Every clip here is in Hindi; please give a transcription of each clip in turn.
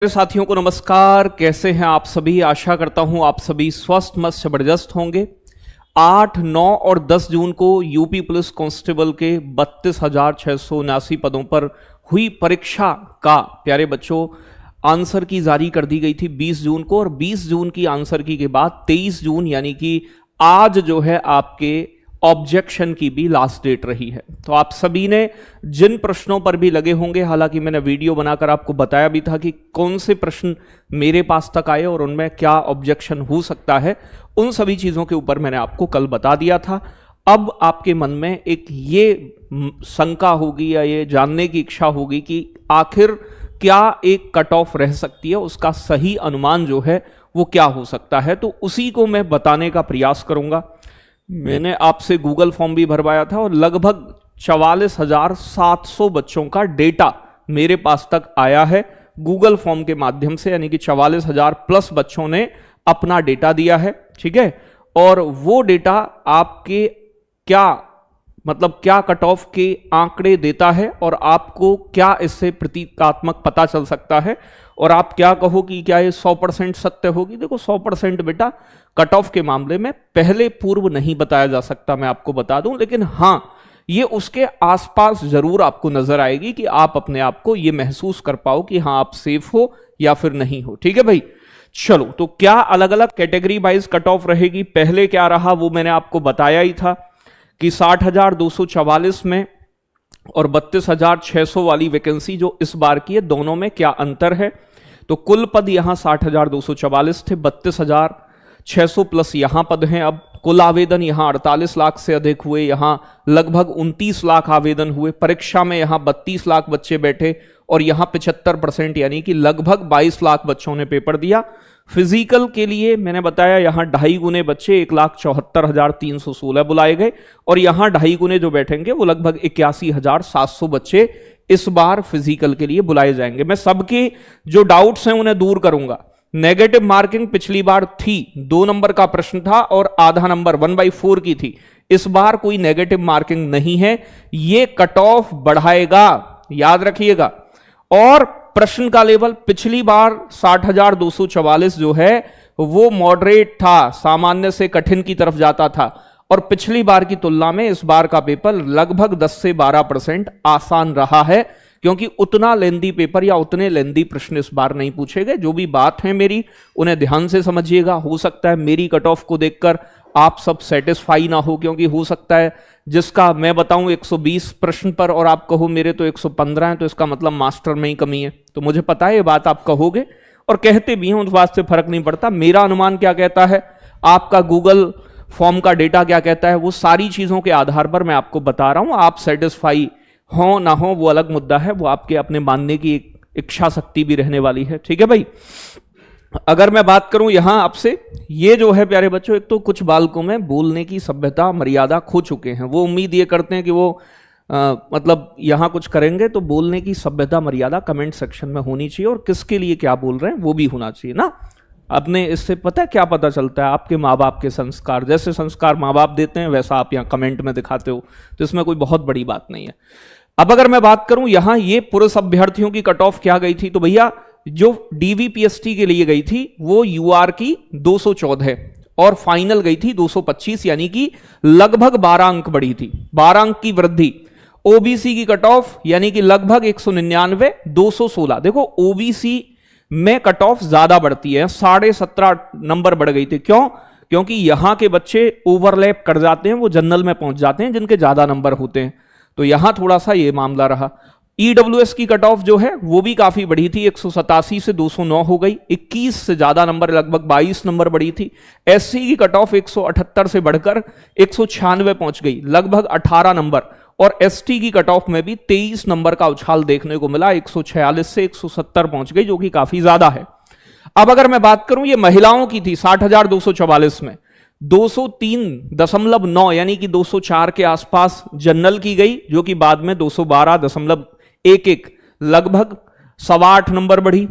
मेरे साथियों को नमस्कार। कैसे हैं आप सभी? आशा करता हूं आप सभी स्वस्थ मस्त जबरदस्त होंगे। 8, 9 और 10 जून को यूपी पुलिस कांस्टेबल के 32,679 पदों पर हुई परीक्षा का प्यारे बच्चों आंसर की जारी कर दी गई थी 20 जून को, और 20 जून की आंसर की के बाद 23 जून यानी कि आज जो है आपके ऑब्जेक्शन की भी लास्ट डेट रही है। तो आप सभी ने जिन प्रश्नों पर भी लगे होंगे, हालांकि मैंने वीडियो बनाकर आपको बताया भी था कि कौन से प्रश्न मेरे पास तक आए और उनमें क्या ऑब्जेक्शन हो सकता है, उन सभी चीजों के ऊपर मैंने आपको कल बता दिया था। अब आपके मन में एक ये शंका होगी या ये जानने की इच्छा होगी कि आखिर क्या एक कट ऑफ रह सकती है, उसका सही अनुमान जो है वो क्या हो सकता है। तो उसी को मैं बताने का प्रयास करूंगा। मैंने आपसे गूगल फॉर्म भी भरवाया था और लगभग 44,700 बच्चों का डेटा मेरे पास तक आया है गूगल फॉर्म के माध्यम से, यानी कि 44,000 प्लस बच्चों ने अपना डेटा दिया है। ठीक है, और वो डेटा आपके क्या कट ऑफ के आंकड़े देता है और आपको क्या इससे प्रतीकात्मक पता चल सकता है, और आप क्या कहो कि क्या ये 100% सत्य होगी। देखो 100% बेटा कट ऑफ के मामले में पहले पूर्व नहीं बताया जा सकता, मैं आपको बता दूं, लेकिन हां ये उसके आसपास जरूर आपको नजर आएगी कि आप अपने आप को ये महसूस कर पाओ कि हां आप सेफ हो या फिर नहीं हो। ठीक है भाई, चलो तो क्या अलग अलग कैटेगरी वाइज कट ऑफ रहेगी। पहले क्या रहा वो मैंने आपको बताया ही था कि 60,244 में और 32,600 वाली वैकेंसी जो इस बार की है, दोनों में क्या अंतर है। तो कुल पद यहां 60,244 थे, 32,600 प्लस यहां पद हैं। अब कुल आवेदन यहां 48 लाख से अधिक हुए, यहां लगभग 29 लाख आवेदन हुए। परीक्षा में यहां 32 लाख बच्चे बैठे और यहां 75% यानी कि लगभग 22 लाख बच्चों ने पेपर दिया। फिजिकल के लिए मैंने बताया यहां 2.5 गुने बच्चे 1,74,316 बुलाए गए, और यहां 2.5 गुने जो बैठेंगे वो लगभग 81,700 बच्चे इस बार फिजिकल के लिए बुलाए जाएंगे। मैं सबके जो डाउट्स हैं उन्हें दूर करूंगा। नेगेटिव मार्किंग पिछली बार थी, 2 नंबर का प्रश्न था और आधा नंबर 1/4 की थी। इस बार कोई नेगेटिव मार्किंग नहीं है, ये कट ऑफ बढ़ाएगा, याद रखिएगा। और प्रश्न का लेवल पिछली बार 60,244 जो है वो मॉडरेट था, सामान्य से कठिन की तरफ जाता था, और पिछली बार की तुलना में इस बार का पेपर लगभग 10 से 12% आसान रहा है, क्योंकि उतना लेंदी पेपर या उतने लेंदी प्रश्न इस बार नहीं पूछे गए। जो भी बात है मेरी उन्हें ध्यान से समझिएगा। हो सकता है मेरी कट ऑफ को देखकर आप सब सेटिस्फाई ना हो, क्योंकि हो सकता है जिसका मैं बताऊं 120 प्रश्न पर और आप कहो मेरे तो 115 है, तो इसका मतलब मास्टर में ही कमी है। तो मुझे पता है ये बात आप कहोगे और कहते भी हैं, उस बात से फर्क नहीं पड़ता। मेरा अनुमान क्या कहता है, आपका गूगल फॉर्म का डेटा क्या कहता है, वो सारी चीजों के आधार पर मैं आपको बता रहा हूं। आप सेटिस्फाई हो ना हो वो अलग मुद्दा है, वो आपके अपने मानने की एक इच्छा शक्ति भी रहने वाली है। ठीक है भाई, अगर मैं बात करूं यहां आपसे, ये जो है प्यारे बच्चों, एक तो कुछ बालकों में बोलने की सभ्यता मर्यादा खो चुके हैं। वो उम्मीद ये करते हैं कि वो मतलब यहां कुछ करेंगे तो बोलने की सभ्यता मर्यादा कमेंट सेक्शन में होनी चाहिए, और किसके लिए क्या बोल रहे हैं वो भी होना चाहिए ना। अपने इससे पता है क्या पता चलता है, आपके माँ बाप के संस्कार, जैसे संस्कार माँ बाप देते हैं वैसा आप यहाँ कमेंट में दिखाते हो, तो इसमें कोई बहुत बड़ी बात नहीं है। अब अगर मैं बात करूं यहां ये पुरुष अभ्यर्थियों की कट ऑफ क्या गई थी, तो भैया जो डीवीपीएसटी के लिए गई थी वो यूआर की 214 और फाइनल गई थी 225, यानी कि लगभग 12 अंक बढ़ी थी, 12 अंक की वृद्धि। ओबीसी की कट ऑफ यानी कि लगभग 199, 216। देखो ओबीसी में कट ऑफ ज्यादा बढ़ती है, 17.5 नंबर बढ़ गई थी। क्यों? क्योंकि यहां के बच्चे ओवरलैप कर जाते हैं, वो जनरल में पहुंच जाते हैं जिनके ज्यादा नंबर होते हैं, तो यहां थोड़ा सा ये मामला रहा। ईडब्ल्यूएस की कट ऑफ जो है वो भी काफी बढ़ी थी, 187 से 209 हो गई, 21 से ज्यादा नंबर, लगभग 22 नंबर बढ़ी थी। एससी की कट ऑफ 178 से बढ़कर 196 पहुंच गई, लगभग 18 नंबर, और एसटी की कट ऑफ में भी 23 नंबर का उछाल देखने को मिला, 146 से 170 पहुंच गई, जो कि काफी ज्यादा है। अब अगर मैं बात करूं ये महिलाओं की थी 60,244 में 203.9 यानी कि 204 के आसपास जनरल की गई, जो कि बाद में 212.11 लगभग 8.25 नंबर बढ़ी।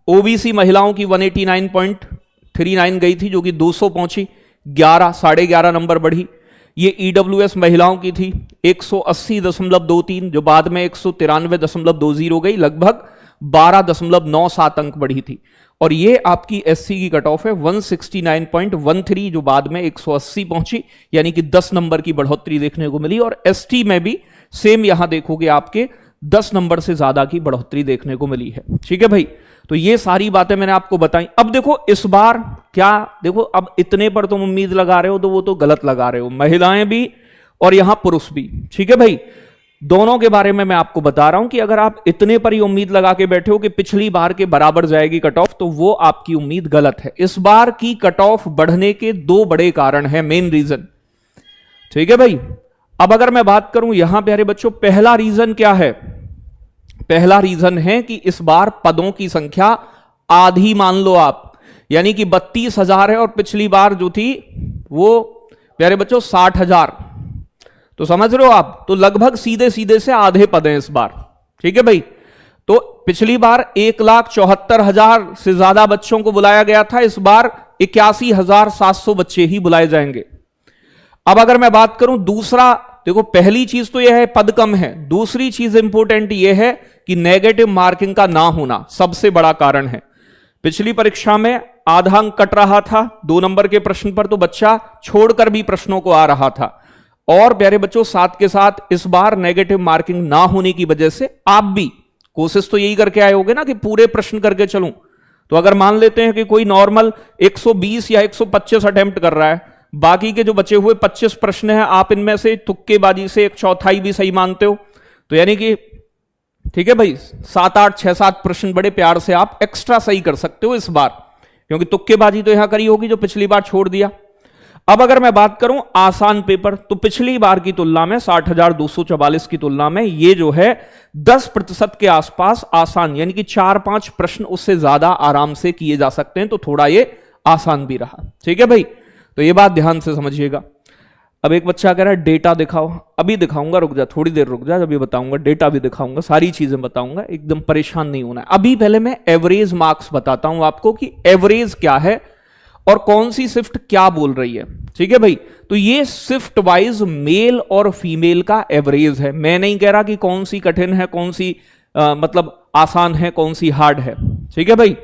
ओबीसी महिलाओं की 189.39 गई थी, जो कि 200 पहुंची, 11.5 नंबर बढ़ी। ये ईडब्ल्यूएस महिलाओं की थी 180.23, जो बाद में 193.20 हो गई, लगभग 12.97 अंक बढ़ी थी। और ये आपकी एससी की कट ऑफ है 169.13, जो बाद में 180 पहुंची, यानी कि 10 नंबर की बढ़ोतरी देखने को मिली। और एसटी में भी सेम यहां देखोगे आपके 10 नंबर से ज्यादा की बढ़ोतरी देखने को मिली है। ठीक है भाई, तो ये सारी बातें मैंने आपको बताई। अब देखो इस बार क्या, देखो अब इतने पर तुम उम्मीद लगा रहे हो तो वो तो गलत लगा रहे हो, महिलाएं भी और यहां पुरुष भी। ठीक है भाई, दोनों के बारे में मैं आपको बता रहा हूं कि अगर आप इतने पर ही उम्मीद लगा के बैठे हो कि पिछली बार के बराबर जाएगी कट ऑफ, तो वो आपकी उम्मीद गलत है। इस बार की कट ऑफ बढ़ने के दो बड़े कारण हैं, मेन रीजन। ठीक है भाई, अब अगर मैं बात करूं यहां प्यारे बच्चों, पहला रीजन क्या है? पहला रीजन है कि इस बार पदों की संख्या आधी मान लो आप, यानी कि 32,000 है और पिछली बार जो थी वो प्यारे बच्चों 60,000। तो समझ रहे हो आप, तो लगभग सीधे सीधे से आधे पद हैं इस बार। ठीक है भाई, तो पिछली बार 1,74,000 से ज्यादा बच्चों को बुलाया गया था, इस बार 81,700 बच्चे ही बुलाए जाएंगे। अब अगर मैं बात करूं दूसरा, देखो पहली चीज तो यह है पद कम है, दूसरी चीज इंपॉर्टेंट यह है कि नेगेटिव मार्किंग का ना होना सबसे बड़ा कारण है। पिछली परीक्षा में आधा अंक कट रहा था 2 नंबर के प्रश्न पर, तो बच्चा छोड़कर भी प्रश्नों को आ रहा था। और प्यारे बच्चों साथ के साथ इस बार नेगेटिव मार्किंग ना होने की वजह से आप भी कोशिश तो यही करके आए होगे ना कि पूरे प्रश्न करके चलूं। तो अगर मान लेते हैं कि कोई नॉर्मल 120 या 125 अटेम्प्ट कर रहा है, बाकी के जो बचे हुए 25 प्रश्न हैं आप इनमें से तुक्केबाजी से 1/4 भी सही मानते हो, तो यानी कि ठीक है भाई 7, 8, 6, 7 प्रश्न बड़े प्यार से आप एक्स्ट्रा सही कर सकते हो इस बार, क्योंकि तुक्केबाजी तो यहां करी होगी जो पिछली बार छोड़ दिया। अब अगर मैं बात करूं आसान पेपर, तो पिछली बार की तुलना में 60,244 की तुलना में ये जो है 10% के आसपास आसान, यानी कि 4-5 प्रश्न उससे ज्यादा आराम से किए जा सकते हैं, तो थोड़ा ये आसान भी रहा। ठीक है भाई, तो ये बात ध्यान से समझिएगा। अब एक बच्चा कह रहा है डेटा दिखाओ, अभी दिखाऊंगा, रुक जा थोड़ी देर रुक जा, अभी बताऊंगा, डेटा भी दिखाऊंगा, सारी चीजें बताऊंगा, एकदम परेशान नहीं होना है। अभी पहले मैं एवरेज मार्क्स बताता हूं आपको कि एवरेज क्या है और कौन सी शिफ्ट क्या बोल रही है। ठीक है भाई, तो ये शिफ्ट वाइज मेल और फीमेल का एवरेज है। मैं नहीं कह रहा कि कौन सी कठिन है, कौन सी मतलब आसान है, कौन सी हार्ड है। ठीक है भाई,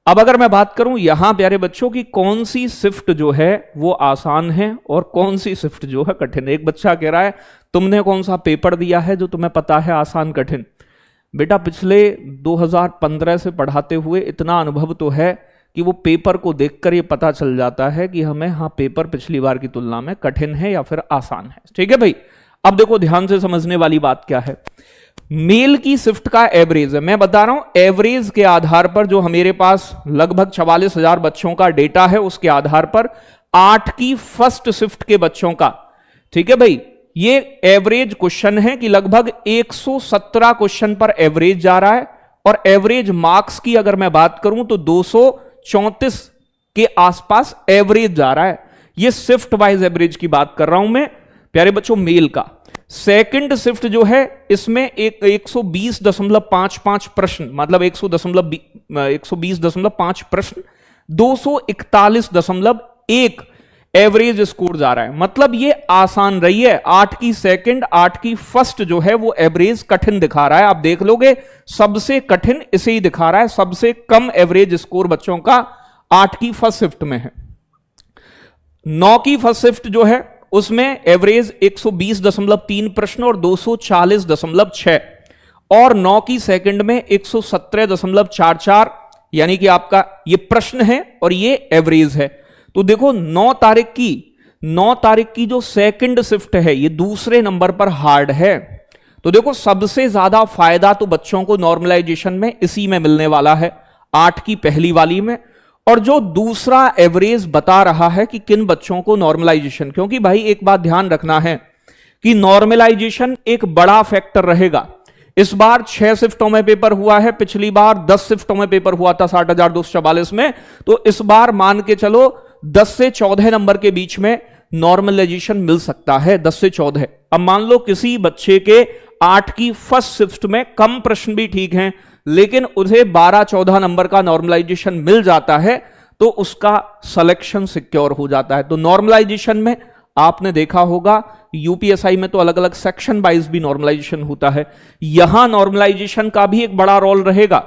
अब अगर मैं बात करूं यहां प्यारे बच्चों की कौन सी शिफ्ट जो है वो आसान है और कौन सी शिफ्ट जो है कठिन है। एक बच्चा कह रहा है तुमने कौन सा पेपर दिया है जो तुम्हें पता है आसान कठिन? बेटा पिछले 2015 से पढ़ाते हुए इतना अनुभव तो है कि वो पेपर को देखकर ये पता चल जाता है कि हमें हाँ पेपर पिछली बार की तुलना में कठिन है या फिर आसान है। ठीक है भाई, अब देखो ध्यान से समझने वाली बात क्या है। मेल की शिफ्ट का एवरेज है, मैं बता रहा हूं एवरेज के आधार पर, जो मेरे पास लगभग 44,000 बच्चों का डेटा है उसके आधार पर 8 की फर्स्ट शिफ्ट के बच्चों का। ठीक है भाई, ये एवरेज क्वेश्चन है कि लगभग 117 क्वेश्चन पर एवरेज जा रहा है, और एवरेज मार्क्स की अगर मैं बात करूं तो 234 के आसपास एवरेज जा रहा है। ये शिफ्ट वाइज एवरेज की बात कर रहा हूं मैं प्यारे बच्चों मेल का। सेकंड शिफ्ट जो है इसमें 120.55 प्रश्न, मतलब 120.5 प्रश्न 241.1 एवरेज स्कोर जा रहा है। मतलब ये आसान रही है। 8 की सेकंड 8 की फर्स्ट जो है वो एवरेज कठिन दिखा रहा है। आप देख लोगे सबसे कठिन इसे ही दिखा रहा है। सबसे कम एवरेज स्कोर बच्चों का 8 की फर्स्ट शिफ्ट में है। 9 की फर्स्ट शिफ्ट जो है उसमें एवरेज 120.3 प्रश्न और 240.6, और 9 की सेकंड में 117.44, यानी कि आपका ये प्रश्न है और ये एवरेज है। तो देखो 9 तारीख की जो सेकंड शिफ्ट है ये दूसरे नंबर पर हार्ड है। तो देखो सबसे ज्यादा फायदा तो बच्चों को नॉर्मलाइजेशन में इसी में मिलने वाला है, 8 की पहली वाली में। और जो दूसरा एवरेज बता रहा है कि किन बच्चों को नॉर्मलाइजेशन, क्योंकि भाई एक बात ध्यान रखना है कि नॉर्मलाइजेशन एक बड़ा फैक्टर रहेगा। इस बार 6 शिफ्टों में पेपर हुआ है, पिछली बार 10 शिफ्टों में पेपर हुआ था 60,244 में। तो इस बार मान के चलो 10 से 14 नंबर के बीच में नॉर्मलाइजेशन मिल सकता है, 10 से 14। अब मान लो किसी बच्चे के 8 की फर्स्ट शिफ्ट में कम प्रश्न भी ठीक हैं, लेकिन उसे 12-14 नंबर का नॉर्मलाइजेशन मिल जाता है, तो उसका सिलेक्शन सिक्योर हो जाता है। तो नॉर्मलाइजेशन में आपने देखा होगा यूपीएसआई में तो अलग अलग सेक्शन वाइज भी नॉर्मलाइजेशन होता है, यहां नॉर्मलाइजेशन का भी एक बड़ा रोल रहेगा,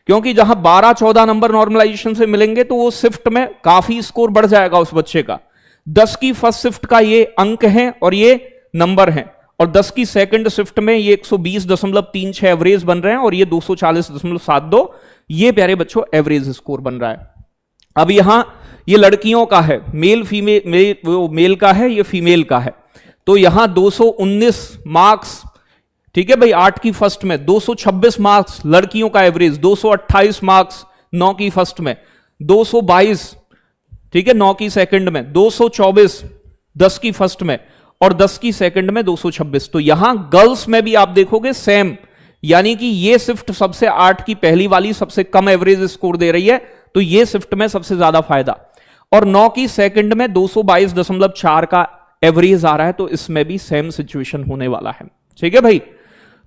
क्योंकि जहां 12-14 नंबर नॉर्मलाइजेशन से मिलेंगे तो वो शिफ्ट में काफी स्कोर बढ़ जाएगा उस बच्चे का। 10 की फर्स्ट शिफ्ट का ये अंक है और ये नंबर है, और 10 की सेकंड शिफ्ट में ये 120.36 एवरेज बन रहे हैं और ये 240.72, ये प्यारे बच्चों एवरेज स्कोर बन रहा है। अब यहां ये लड़कियों का है, मेल फीमेल, वो मेल का है, ये फीमेल का है, तो यहां 219 मार्क्स, ठीक है भाई, 8 की फर्स्ट में 226 मार्क्स लड़कियों का एवरेज, 228 मार्क्स 9 की फर्स्ट में, 222, ठीक है 9 की सेकंड में, 224 10 की फर्स्ट में, और 10 की सेकंड में 226। तो यहां गर्ल्स में भी आप देखोगे सेम, यानी कि ये शिफ्ट सबसे 8 की पहली वाली सबसे कम एवरेज स्कोर दे रही है, तो ये शिफ्ट में सबसे ज्यादा फायदा, और 9 की सेकंड में 222.4 का एवरेज आ रहा है, तो इसमें भी सेम सिचुएशन होने वाला है। ठीक है भाई,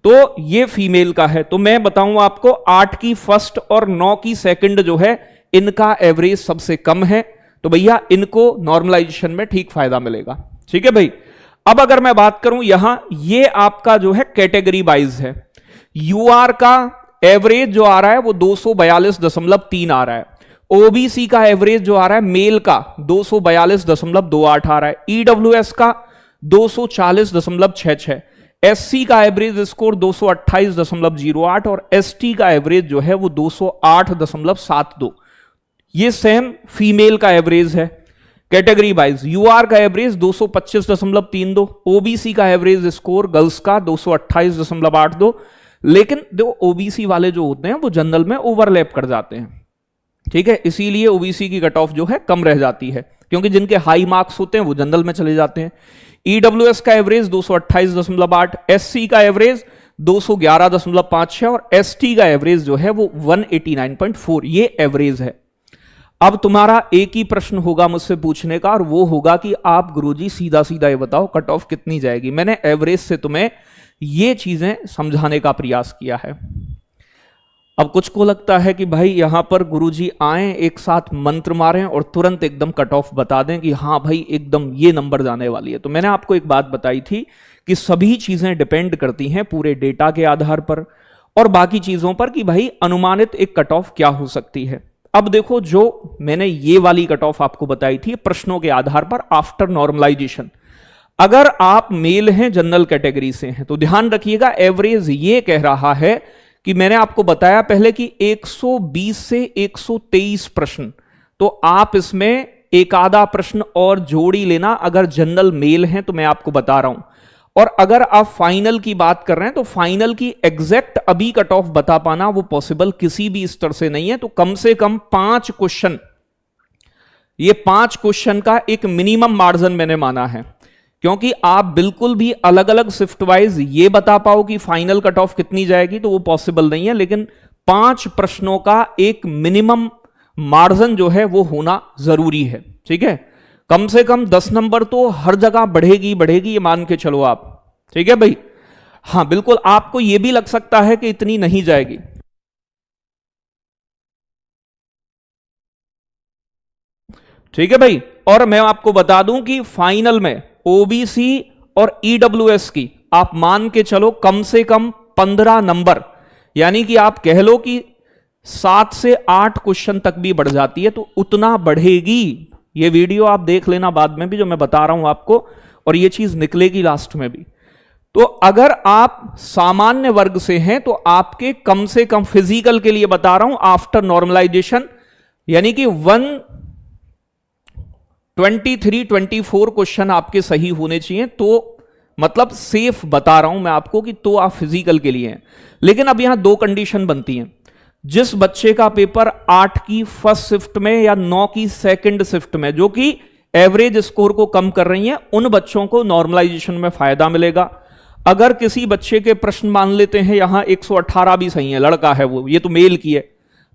तो ये फीमेल का है। तो मैं बताऊं आपको 8 की फर्स्ट और 9 की सेकंड जो है इनका एवरेज सबसे कम है, तो भैया इनको नॉर्मलाइजेशन में ठीक फायदा मिलेगा। ठीक है भाई, अब अगर मैं बात करूं यहां, ये आपका जो है कैटेगरी वाइज है, यूआर का एवरेज जो आ रहा है वो 242.3 आ रहा है, ओबीसी का एवरेज जो आ रहा है मेल का 242.28 आ रहा है, ईडब्ल्यूएस का 240.66, एससी का एवरेज स्कोर 228.08 और एसटी का एवरेज जो है वो 208.72। ये सेम फीमेल का एवरेज है कैटेगरी वाइज। यूआर का एवरेज 225.32, ओबीसी का एवरेज स्कोर गर्ल्स का 228.82, लेकिन जो ओबीसी वाले जो होते हैं वो जनरल में ओवरलैप कर जाते हैं, ठीक है, इसीलिए ओबीसी की कट ऑफ जो है कम रह जाती है, क्योंकि जिनके हाई मार्क्स होते हैं वो जनरल में चले जाते हैं। ईडब्ल्यूएस का एवरेज 228.8, एससी का एवरेज 211.56 और एसटी का एवरेज जो है वो 189.4, ये एवरेज है। अब तुम्हारा एक ही प्रश्न होगा मुझसे पूछने का, और वो होगा कि आप गुरुजी सीधा सीधा ये बताओ कट ऑफ कितनी जाएगी। मैंने एवरेज से तुम्हें ये चीजें समझाने का प्रयास किया है। अब कुछ को लगता है कि भाई यहां पर गुरुजी आए एक साथ मंत्र मारें और तुरंत एकदम कट ऑफ बता दें कि हाँ भाई एकदम ये नंबर जाने वाली है। तो मैंने आपको एक बात बताई थी कि सभी चीजें डिपेंड करती हैं पूरे डेटा के आधार पर और बाकी चीजों पर कि भाई अनुमानित एक कट ऑफ क्या हो सकती है। अब देखो, जो मैंने ये वाली कट ऑफ आपको बताई थी प्रश्नों के आधार पर आफ्टर नॉर्मलाइजेशन, अगर आप मेल हैं जनरल कैटेगरी से हैं तो ध्यान रखिएगा एवरेज ये कह रहा है कि मैंने आपको बताया पहले कि 120 से 123 प्रश्न, तो आप इसमें एक आधा प्रश्न और जोड़ी लेना अगर जनरल मेल हैं तो मैं आपको बता रहा हूं। और अगर आप फाइनल की बात कर रहे हैं तो फाइनल की एग्जैक्ट अभी कट ऑफ बता पाना वो पॉसिबल किसी भी स्तर से नहीं है। तो कम से कम 5 क्वेश्चन, ये 5 क्वेश्चन का एक मिनिमम मार्जिन मैंने माना है, क्योंकि आप बिल्कुल भी अलग अलग शिफ्ट वाइज ये बता पाओ कि फाइनल कट ऑफ कितनी जाएगी तो वो पॉसिबल नहीं है, लेकिन 5 प्रश्नों का एक मिनिमम मार्जिन जो है वो होना जरूरी है। ठीक है, कम से कम 10 नंबर तो हर जगह बढ़ेगी बढ़ेगी, ये मान के चलो आप। ठीक है भाई, हाँ बिल्कुल, आपको ये भी लग सकता है कि इतनी नहीं जाएगी। ठीक है भाई, और मैं आपको बता दूं कि फाइनल में ओबीसी और ईडब्ल्यूएस की आप मान के चलो कम से कम 15 नंबर, यानी कि आप कह लो कि 7 से 8 क्वेश्चन तक भी बढ़ जाती है, तो उतना बढ़ेगी। ये वीडियो आप देख लेना बाद में भी जो मैं बता रहा हूं आपको, और ये चीज निकलेगी लास्ट में भी। तो अगर आप सामान्य वर्ग से हैं तो आपके कम से कम फिजिकल के लिए बता रहा हूं आफ्टर नॉर्मलाइजेशन, यानी कि 123-24 क्वेश्चन आपके सही होने चाहिए, तो मतलब सेफ बता रहा हूं मैं आपको कि तो आप फिजिकल के लिए हैं। लेकिन अब यहां 2 कंडीशन बनती हैं। जिस बच्चे का पेपर 8 की फर्स्ट शिफ्ट में या 9 की सेकंड शिफ्ट में जो कि एवरेज स्कोर को कम कर रही हैं, उन बच्चों को नॉर्मलाइजेशन में फायदा मिलेगा। अगर किसी बच्चे के प्रश्न मान लेते हैं यहां 118 भी सही है, लड़का है वो, ये तो मेल की है,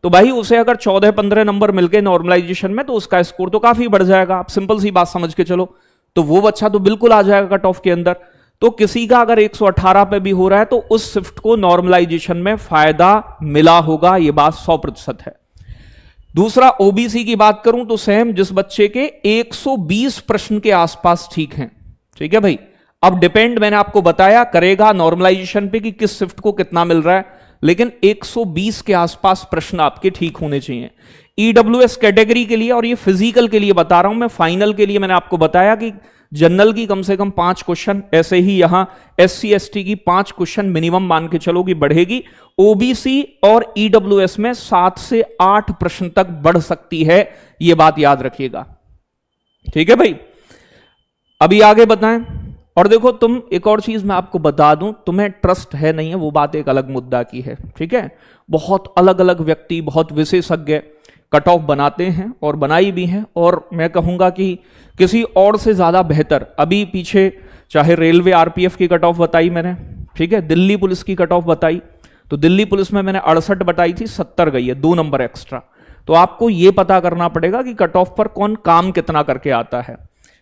तो भाई उसे अगर 14-15 नंबर मिल गए नॉर्मलाइजेशन में तो उसका स्कोर तो काफी बढ़ जाएगा। आप सिंपल सी बात समझ के चलो, तो वो बच्चा तो बिल्कुल आ जाएगा कट ऑफ के अंदर। तो किसी का अगर 118 पे भी हो रहा है तो उस शिफ्ट को नॉर्मलाइजेशन में फायदा मिला होगा, यह बात 100% है। दूसरा ओबीसी की बात करूं तो सेम, जिस बच्चे के 120 प्रश्न के आसपास ठीक हैं, ठीक है भाई। अब डिपेंड मैंने आपको बताया करेगा नॉर्मलाइजेशन पे कि किस शिफ्ट को कितना मिल रहा है, लेकिन 120 के आसपास प्रश्न आपके ठीक होने चाहिए। ईडब्ल्यूएस कैटेगरी के लिए, और ये फिजिकल के लिए बता रहा हूं मैं, फाइनल के लिए मैंने आपको बताया कि जनरल की कम से कम 5 क्वेश्चन, ऐसे ही यहां एससी एसटी की 5 क्वेश्चन मिनिमम मान के चलो कि बढ़ेगी। ओबीसी और ईडब्ल्यूएस में 7 से 8 प्रश्न तक बढ़ सकती है, यह बात याद रखिएगा, ठीक है भाई। अभी आगे बताएं। और देखो तुम, एक और चीज मैं आपको बता दूं, तुम्हें ट्रस्ट है नहीं है वो बात एक अलग मुद्दा की है, ठीक है। बहुत अलग अलग व्यक्ति, बहुत विशेषज्ञ कट ऑफ बनाते हैं और बनाई भी हैं, और मैं कहूंगा कि किसी और से ज्यादा बेहतर। अभी पीछे चाहे रेलवे आरपीएफ की कट ऑफ बताई मैंने, ठीक है, दिल्ली पुलिस की कट ऑफ बताई, तो दिल्ली पुलिस में मैंने 68 बताई थी, 70 गई है, 2 नंबर एक्स्ट्रा। तो आपको यह पता करना पड़ेगा कि कट ऑफ पर कौन काम कितना करके आता है,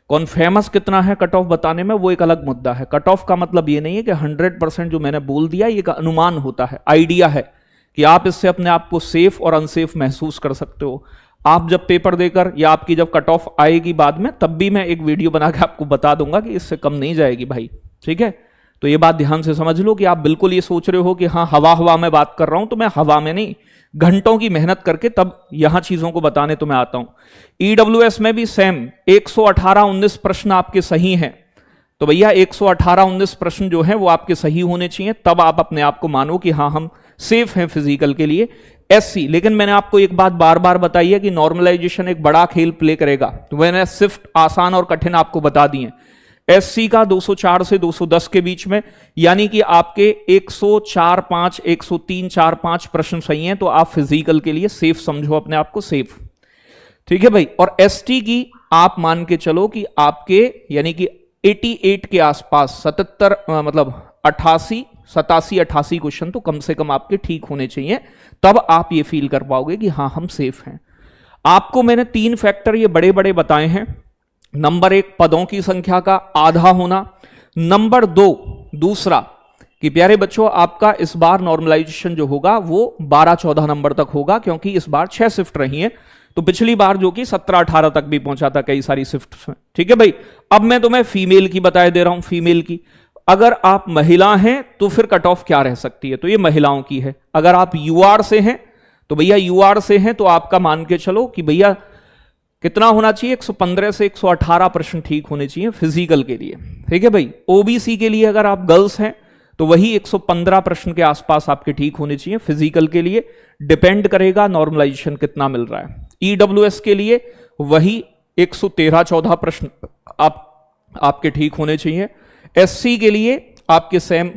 कौन फेमस कितना है कट ऑफ बताने में, वो एक अलग मुद्दा है। कट ऑफ का मतलब ये नहीं है कि 100% जो मैंने बोल दिया ये का अनुमान होता है, आइडिया है कि आप इससे अपने आप को सेफ और अनसेफ महसूस कर सकते हो। आप जब पेपर देकर या आपकी जब कट ऑफ आएगी बाद में, तब भी मैं एक वीडियो बना के आपको बता दूंगा कि इससे कम नहीं जाएगी भाई, ठीक है। तो ये बात ध्यान से समझ लो कि आप बिल्कुल ये सोच रहे हो कि हाँ हवा हवा में बात कर रहा हूं, तो मैं हवा में नहीं, घंटों की मेहनत करके तब यहां चीजों को बताने तो मैं आता हूं। ईडब्ल्यूएस में भी सेम 118-19 प्रश्न आपके सही हैं, तो भैया 118-19 प्रश्न जो है वो आपके सही होने चाहिए, तब आप अपने आप को मानो कि हाँ हम सेफ हैं फिजिकल के लिए। एससी, लेकिन मैंने आपको एक बात बार बार बताई है कि नॉर्मलाइजेशन एक बड़ा खेल प्ले करेगा, तो मैंने सिर्फ आसान और कठिन आपको बता दिए। एससी का 204 से 210 के बीच में, यानी कि आपके 104-5, 103-4-5 प्रश्न सही हैं, तो आप फिजिकल के लिए सेफ समझो अपने आप को सेफ, ठीक है भाई। और एसटी की आप मान के चलो कि आपके यानी कि 88 के आसपास, 77 मतलब 87-88 क्वेश्चन तो कम से कम आपके ठीक होने चाहिए, तब आप ये फील कर पाओगे कि हाँ हम सेफ हैं। आपको मैंने 3 फैक्टर ये बड़े बड़े बताए हैं। नंबर 1 पदों की संख्या का आधा होना, नंबर 2 दूसरा कि प्यारे बच्चों आपका इस बार नॉर्मलाइजेशन जो होगा वो 12-14 नंबर तक होगा, क्योंकि इस बार 6 शिफ्ट रही हैं, तो पिछली बार जो कि 17-18 तक भी पहुंचा था कई सारी शिफ्ट्स में, ठीक है भाई। अब मैं तुम्हें फीमेल की बताए दे रहा हूं, फीमेल की अगर आप महिला हैं तो फिर कट ऑफ क्या रह सकती है, तो ये महिलाओं की है। अगर आप यूआर से हैं तो भैया यूआर से हैं तो आपका मान के चलो कि भैया कितना होना चाहिए, 115 से 118 प्रश्न ठीक होने चाहिए फिजिकल के लिए, ठीक है भाई। ओबीसी के लिए अगर आप गर्ल्स हैं तो वही 115 प्रश्न के आसपास आपके ठीक होने चाहिए फिजिकल के लिए, डिपेंड करेगा नॉर्मलाइजेशन कितना मिल रहा है। ईडब्ल्यूएस के लिए वही 113-14 प्रश्न आपके ठीक होने चाहिए। एससी के लिए आपके सेम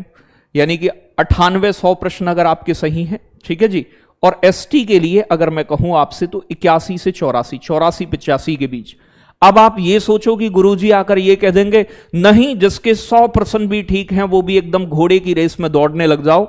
यानी कि 98-100 प्रश्न अगर आपके सही हैं, ठीक है जी। और एसटी के लिए अगर मैं कहूं आपसे तो 81 से 84-85 के बीच। अब आप ये सोचो कि गुरुजी आकर ये कह देंगे नहीं जिसके 100% भी ठीक हैं वो भी एकदम घोड़े की रेस में दौड़ने लग जाओ,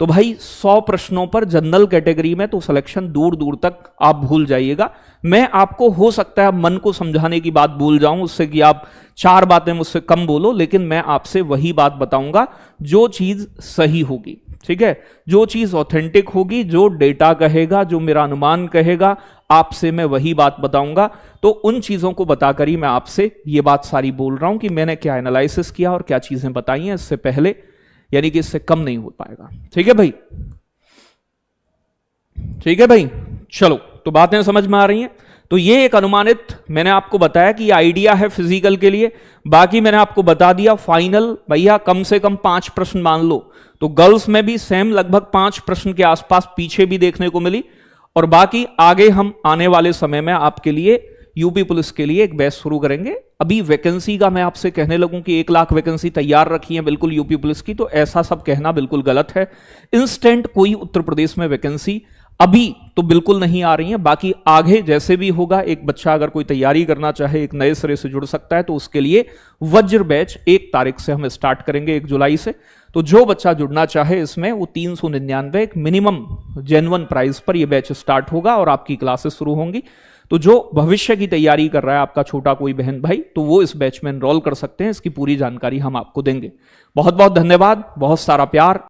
तो भाई 100 प्रश्नों पर जनरल कैटेगरी में तो सिलेक्शन दूर दूर तक आप भूल जाइएगा। मैं आपको हो सकता है मन को समझाने की बात भूल जाऊं उससे कि आप 4 बातें मुझसे कम बोलो, लेकिन मैं आपसे वही बात बताऊंगा जो चीज सही होगी, ठीक है, जो चीज ऑथेंटिक होगी, जो डेटा कहेगा, जो मेरा अनुमान कहेगा, आपसे मैं वही बात बताऊंगा। तो उन चीजों को बताकर ही मैं आपसे ये बात सारी बोल रहा हूं कि मैंने क्या एनालिसिस किया और क्या चीजें बताई हैं इससे पहले, यानी कि इससे कम नहीं हो पाएगा, ठीक है भाई, ठीक है भाई। चलो तो बातें समझ में आ रही हैं। तो ये एक अनुमानित मैंने आपको बताया कि आइडिया है फिजिकल के लिए, बाकी मैंने आपको बता दिया फाइनल भैया कम से कम 5 प्रश्न मान लो। तो गर्ल्स में भी सेम लगभग 5 प्रश्न के आसपास पीछे भी देखने को मिली, और बाकी आगे हम आने वाले समय में आपके लिए यूपी पुलिस के लिए एक बैच शुरू करेंगे। अभी वैकेंसी का मैं आपसे कहने लगूं कि 1 लाख वैकेंसी तैयार रखी है बिल्कुल यूपी पुलिस की, तो ऐसा सब कहना बिल्कुल गलत है। इंस्टेंट कोई उत्तर प्रदेश में वैकेंसी अभी तो बिल्कुल नहीं आ रही है, बाकी आगे जैसे भी होगा, एक बच्चा अगर कोई तैयारी करना चाहे, एक नए सिरे से जुड़ सकता है, तो उसके लिए वज्र बैच 1 तारीख से हम स्टार्ट करेंगे, 1 जुलाई से। तो जो बच्चा जुड़ना चाहे इसमें वो 399 एक मिनिमम जेन्युइन प्राइस पर यह बैच स्टार्ट होगा और आपकी क्लासेस शुरू होंगी। तो जो भविष्य की तैयारी कर रहा है आपका छोटा कोई बहन भाई, तो वो इस बैच में एनरोल कर सकते हैं। इसकी पूरी जानकारी हम आपको देंगे। बहुत बहुत धन्यवाद, बहुत सारा प्यार।